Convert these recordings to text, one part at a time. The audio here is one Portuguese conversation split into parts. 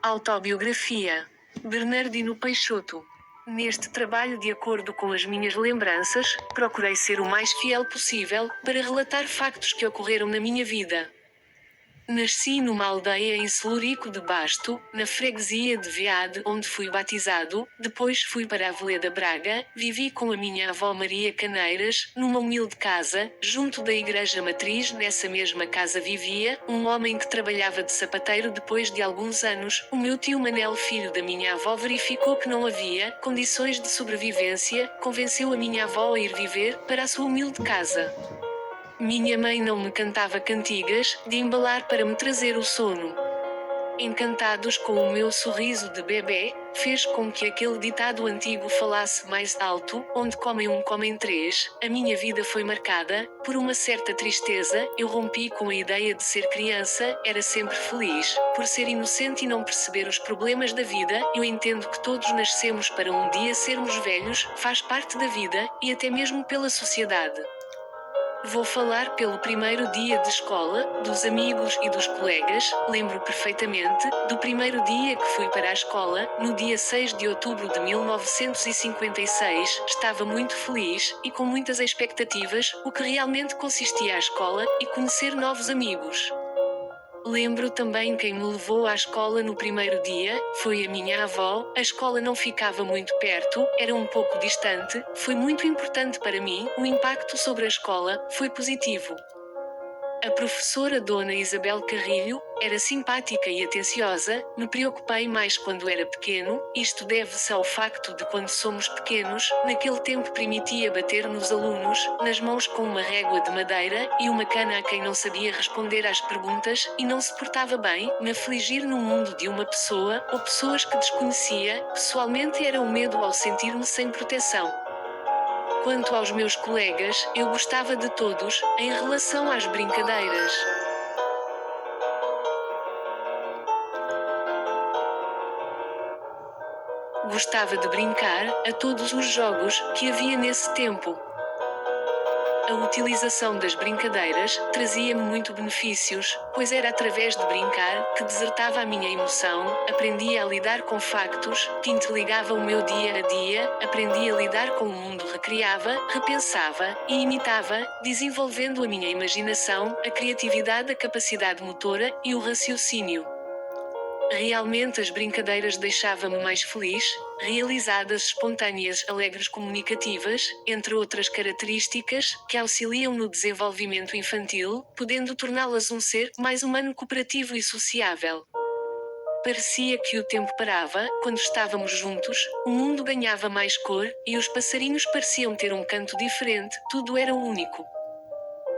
Autobiografia. Bernardino Peixoto. Neste trabalho, de acordo com as minhas lembranças, procurei ser o mais fiel possível, para relatar factos que ocorreram na minha vida. Nasci numa aldeia em Celurico de Basto, na freguesia de Veade, onde fui batizado. Depois fui para Aveleda Braga, vivi com a minha avó Maria Caneiras, numa humilde casa, junto da igreja matriz. Nessa mesma casa vivia um homem que trabalhava de sapateiro. Depois de alguns anos, o meu tio Manel, filho da minha avó, verificou que não havia condições de sobrevivência, convenceu a minha avó a ir viver para a sua humilde casa. Minha mãe não me cantava cantigas de embalar para me trazer o sono. Encantados com o meu sorriso de bebê, fez com que aquele ditado antigo falasse mais alto: onde comem um, comem três. A minha vida foi marcada por uma certa tristeza. Eu rompi com a ideia de ser criança, era sempre feliz, por ser inocente e não perceber os problemas da vida. Eu entendo que todos nascemos para um dia sermos velhos, faz parte da vida, e até mesmo pela sociedade. Vou falar pelo primeiro dia de escola, dos amigos e dos colegas. Lembro perfeitamente do primeiro dia que fui para a escola, no dia 6 de outubro de 1956. Estava muito feliz, e com muitas expectativas, o que realmente consistia a escola, e conhecer novos amigos. Lembro também quem me levou à escola no primeiro dia, foi a minha avó. A escola não ficava muito perto, era um pouco distante. Foi muito importante para mim. O impacto sobre a escola foi positivo. A professora Dona Isabel Carrilho era simpática e atenciosa. Me preocupei mais quando era pequeno. Isto deve-se ao facto de, quando somos pequenos, naquele tempo permitia bater nos alunos, nas mãos, com uma régua de madeira e uma cana a quem não sabia responder às perguntas e não se portava bem. Me afligir no mundo de uma pessoa ou pessoas que desconhecia. Pessoalmente, era o medo ao sentir-me sem proteção. Quanto aos meus colegas, eu gostava de todos. Em relação às brincadeiras, gostava de brincar a todos os jogos que havia nesse tempo. A utilização das brincadeiras trazia-me muito benefícios, pois era através de brincar que desertava a minha emoção, aprendia a lidar com factos, que interligava o meu dia a dia, aprendia a lidar com o mundo, recriava, repensava e imitava, desenvolvendo a minha imaginação, a criatividade, a capacidade motora e o raciocínio. Realmente as brincadeiras deixavam-me mais feliz, realizadas, espontâneas, alegres, comunicativas, entre outras características, que auxiliam no desenvolvimento infantil, podendo torná-las um ser mais humano, cooperativo e sociável. Parecia que o tempo parava. Quando estávamos juntos, o mundo ganhava mais cor, e os passarinhos pareciam ter um canto diferente, tudo era único.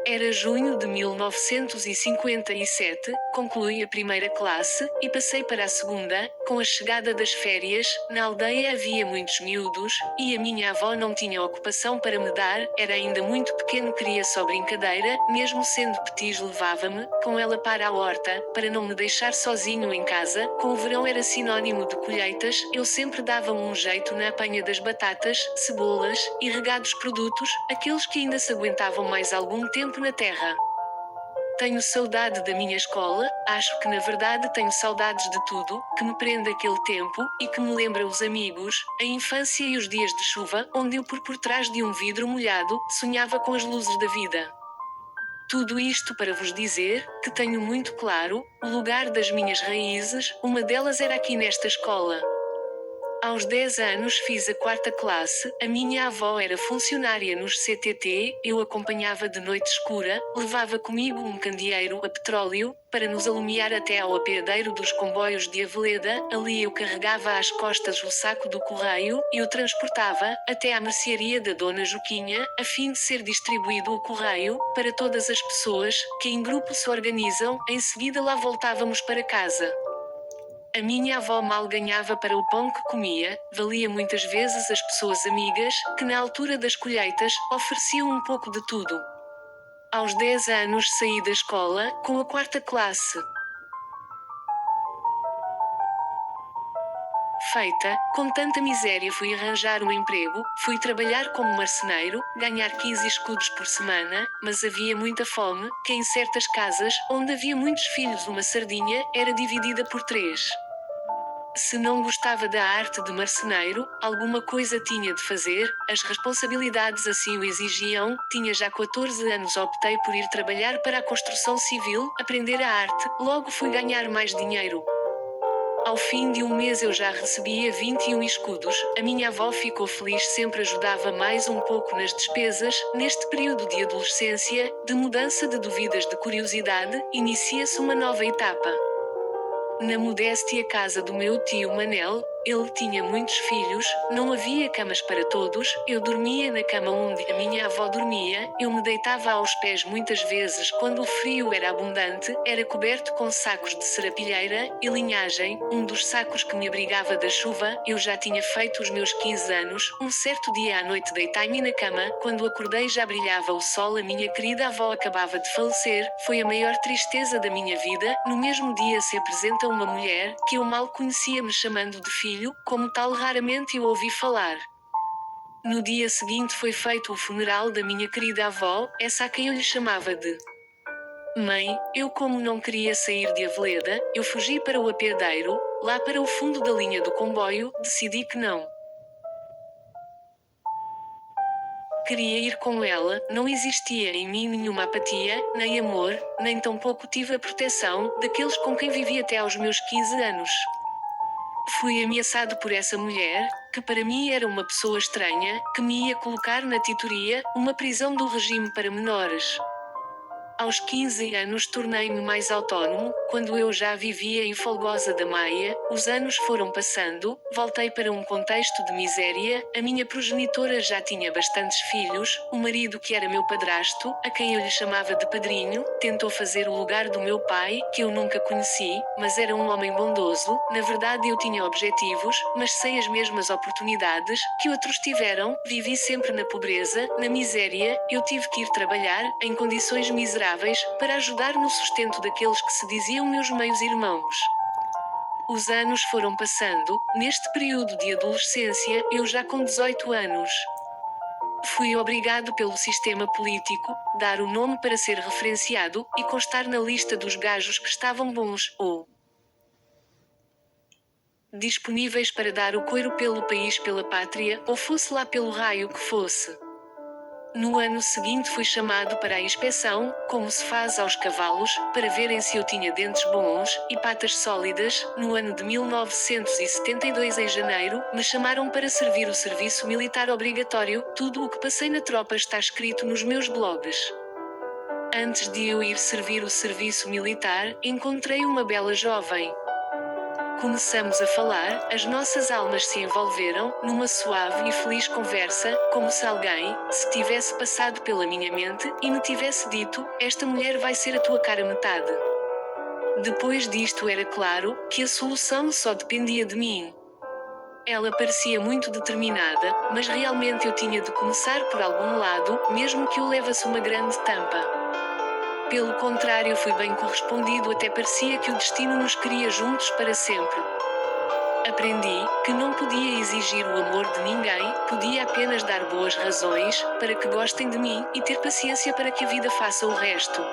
Era junho de 1957, concluí a primeira classe, e passei para a segunda. Com a chegada das férias, na aldeia havia muitos miúdos, e a minha avó não tinha ocupação para me dar. Era ainda muito pequeno, queria só brincadeira. Mesmo sendo petis, levava-me com ela para a horta, para não me deixar sozinho em casa. Com o verão era sinônimo de colheitas, eu sempre dava um jeito na apanha das batatas, cebolas e regados produtos, aqueles que ainda se aguentavam mais algum tempo na terra. Tenho saudade da minha escola. Acho que na verdade tenho saudades de tudo que me prende aquele tempo, e que me lembra os amigos, a infância e os dias de chuva, onde eu, por trás de um vidro molhado, sonhava com as luzes da vida. Tudo isto para vos dizer que tenho muito claro o lugar das minhas raízes. Uma delas era aqui nesta escola. Aos 10 anos fiz a quarta classe. A minha avó era funcionária nos CTT, eu acompanhava de noite escura, levava comigo um candeeiro a petróleo, para nos alumiar até ao apeadeiro dos comboios de Aveleda. Ali eu carregava às costas o saco do correio, e o transportava até à mercearia da Dona Joquinha, a fim de ser distribuído o correio, para todas as pessoas, que em grupo se organizam. Em seguida lá voltávamos para casa. A minha avó mal ganhava para o pão que comia. Valia muitas vezes as pessoas amigas, que na altura das colheitas, ofereciam um pouco de tudo. Aos 10 anos saí da escola, com a quarta classe. Feita, com tanta miséria, fui arranjar um emprego. Fui trabalhar como marceneiro, ganhar 15 escudos por semana, mas havia muita fome, que em certas casas, onde havia muitos filhos, uma sardinha era dividida por 3. Se não gostava da arte de marceneiro, alguma coisa tinha de fazer, as responsabilidades assim o exigiam. Tinha já 14 anos, optei por ir trabalhar para a construção civil, aprender a arte, logo fui ganhar mais dinheiro. Ao fim de um mês eu já recebia 21 escudos, a minha avó ficou feliz, sempre ajudava mais um pouco nas despesas. Neste período de adolescência, de mudança de dúvidas, de curiosidade, inicia-se uma nova etapa. Na modéstia casa do meu tio Manel, ele tinha muitos filhos, não havia camas para todos, eu dormia na cama onde a minha avó dormia, eu me deitava aos pés muitas vezes quando o frio era abundante, era coberto com sacos de serapilheira e linhagem, um dos sacos que me abrigava da chuva. Eu já tinha feito os meus 15 anos, um certo dia à noite deitei-me na cama, quando acordei já brilhava o sol, a minha querida avó acabava de falecer, foi a maior tristeza da minha vida. No mesmo dia se apresenta uma mulher, que eu mal conhecia, me chamando de filho, como tal raramente eu ouvi falar. No dia seguinte foi feito o funeral da minha querida avó, essa a quem eu lhe chamava de mãe. Eu, como não queria sair de Aveleda, eu fugi para o apeadeiro, lá para o fundo da linha do comboio, decidi que não queria ir com ela, não existia em mim nenhuma apatia, nem amor, nem tampouco tive a proteção daqueles com quem vivi até aos meus 15 anos. Fui ameaçado por essa mulher, que para mim era uma pessoa estranha, que me ia colocar na titoria, uma prisão do regime para menores. Aos 15 anos tornei-me mais autónomo, quando eu já vivia em Folgosa da Maia. Os anos foram passando, voltei para um contexto de miséria, a minha progenitora já tinha bastantes filhos, o marido que era meu padrasto, a quem eu lhe chamava de padrinho, tentou fazer o lugar do meu pai, que eu nunca conheci, mas era um homem bondoso. Na verdade eu tinha objetivos, mas sem as mesmas oportunidades que outros tiveram, vivi sempre na pobreza, na miséria, eu tive que ir trabalhar, em condições miseráveis, para ajudar no sustento daqueles que se diziam meus meios irmãos. Os anos foram passando, neste período de adolescência, eu já com 18 anos. Fui obrigado pelo sistema político, dar o nome para ser referenciado, e constar na lista dos gajos que estavam bons, ou disponíveis para dar o coiro pelo país, pela pátria, ou fosse lá pelo raio que fosse. No ano seguinte fui chamado para a inspeção, como se faz aos cavalos, para verem se eu tinha dentes bons e patas sólidas. No ano de 1972, em janeiro, me chamaram para servir o serviço militar obrigatório. Tudo o que passei na tropa está escrito nos meus blogs. Antes de eu ir servir o serviço militar, encontrei uma bela jovem. Começamos a falar, as nossas almas se envolveram, numa suave e feliz conversa, como se alguém, se tivesse passado pela minha mente, e me tivesse dito: esta mulher vai ser a tua cara metade. Depois disto era claro, que a solução só dependia de mim. Ela parecia muito determinada, mas realmente eu tinha de começar por algum lado, mesmo que eu levasse uma grande tampa. Pelo contrário, fui bem correspondido, até parecia que o destino nos queria juntos para sempre. Aprendi que não podia exigir o amor de ninguém, podia apenas dar boas razões para que gostem de mim e ter paciência para que a vida faça o resto.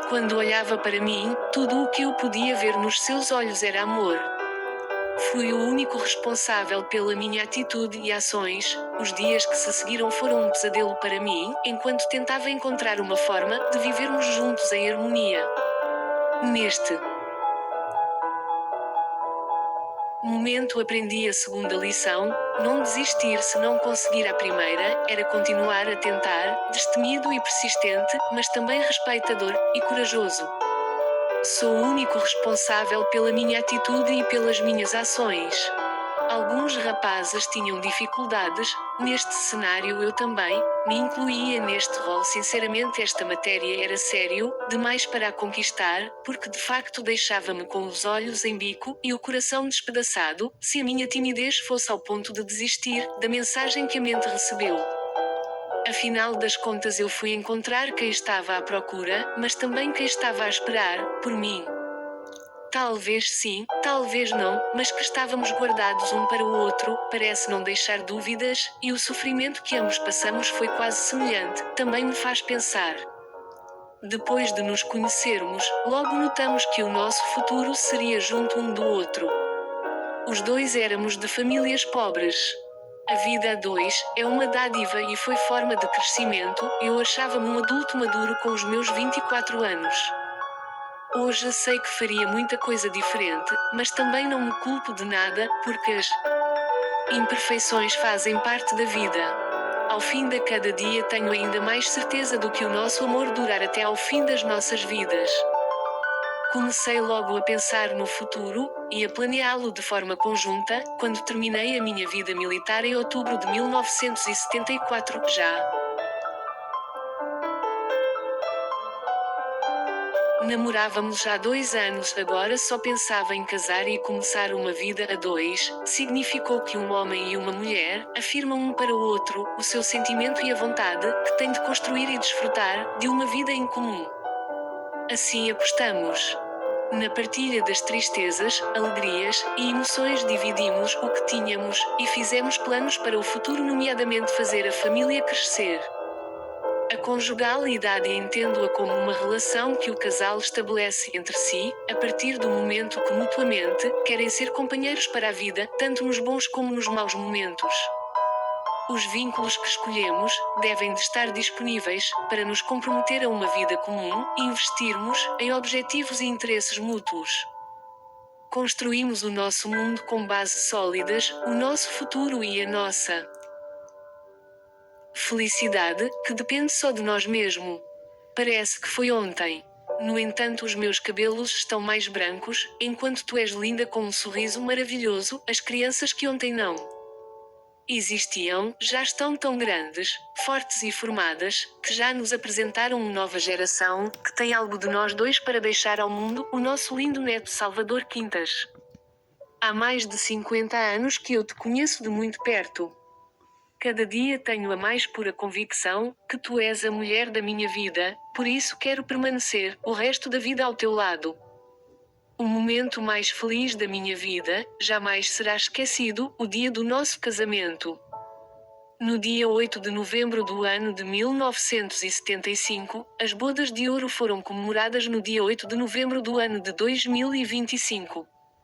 Quando olhava para mim, tudo o que eu podia ver nos seus olhos era amor. Fui o único responsável pela minha atitude e ações. Os dias que se seguiram foram um pesadelo para mim, enquanto tentava encontrar uma forma de vivermos juntos em harmonia. Neste momento aprendi a segunda lição: não desistir se não conseguir a primeira, era continuar a tentar, destemido e persistente, mas também respeitador e corajoso. Sou o único responsável pela minha atitude e pelas minhas ações. Alguns rapazes tinham dificuldades, neste cenário eu também, me incluía neste rol. Sinceramente esta matéria era sério, demais para a conquistar, porque de facto deixava-me com os olhos em bico, e o coração despedaçado, se a minha timidez fosse ao ponto de desistir, da mensagem que a mente recebeu. Afinal das contas eu fui encontrar quem estava à procura, mas também quem estava a esperar, por mim. Talvez sim, talvez não, mas que estávamos guardados um para o outro, parece não deixar dúvidas, e o sofrimento que ambos passamos foi quase semelhante, também me faz pensar. Depois de nos conhecermos, logo notamos que o nosso futuro seria junto um do outro. Os dois éramos de famílias pobres. A vida a dois é uma dádiva e foi forma de crescimento. Eu achava-me um adulto maduro com os meus 24 anos. Hoje sei que faria muita coisa diferente, mas também não me culpo de nada, porque as imperfeições fazem parte da vida. Ao fim de cada dia tenho ainda mais certeza do que o nosso amor durar até ao fim das nossas vidas. Comecei logo a pensar no futuro, e a planeá-lo de forma conjunta, quando terminei a minha vida militar em outubro de 1974, já. Namorávamos há 2 anos, agora só pensava em casar e começar uma vida a dois. Significou que um homem e uma mulher afirmam um para o outro o seu sentimento e a vontade que têm de construir e desfrutar de uma vida em comum. Assim apostamos. Na partilha das tristezas, alegrias e emoções dividimos o que tínhamos e fizemos planos para o futuro, nomeadamente fazer a família crescer. A conjugalidade entendo-a como uma relação que o casal estabelece entre si, a partir do momento que mutuamente querem ser companheiros para a vida, tanto nos bons como nos maus momentos. Os vínculos que escolhemos devem de estar disponíveis para nos comprometer a uma vida comum e investirmos em objetivos e interesses mútuos. Construímos o nosso mundo com bases sólidas, o nosso futuro e a nossa felicidade, que depende só de nós mesmos. Parece que foi ontem. No entanto, os meus cabelos estão mais brancos, enquanto tu és linda com um sorriso maravilhoso. As crianças que ontem não existiam, já estão tão grandes, fortes e formadas, que já nos apresentaram uma nova geração, que tem algo de nós dois para deixar ao mundo, o nosso lindo neto Salvador Quintas. Há mais de 50 anos que eu te conheço de muito perto. Cada dia tenho a mais pura convicção que tu és a mulher da minha vida, por isso quero permanecer o resto da vida ao teu lado. O momento mais feliz da minha vida jamais será esquecido, o dia do nosso casamento. No dia 8 de novembro do ano de 1975, as bodas de ouro foram comemoradas no dia 8 de novembro do ano de 2025.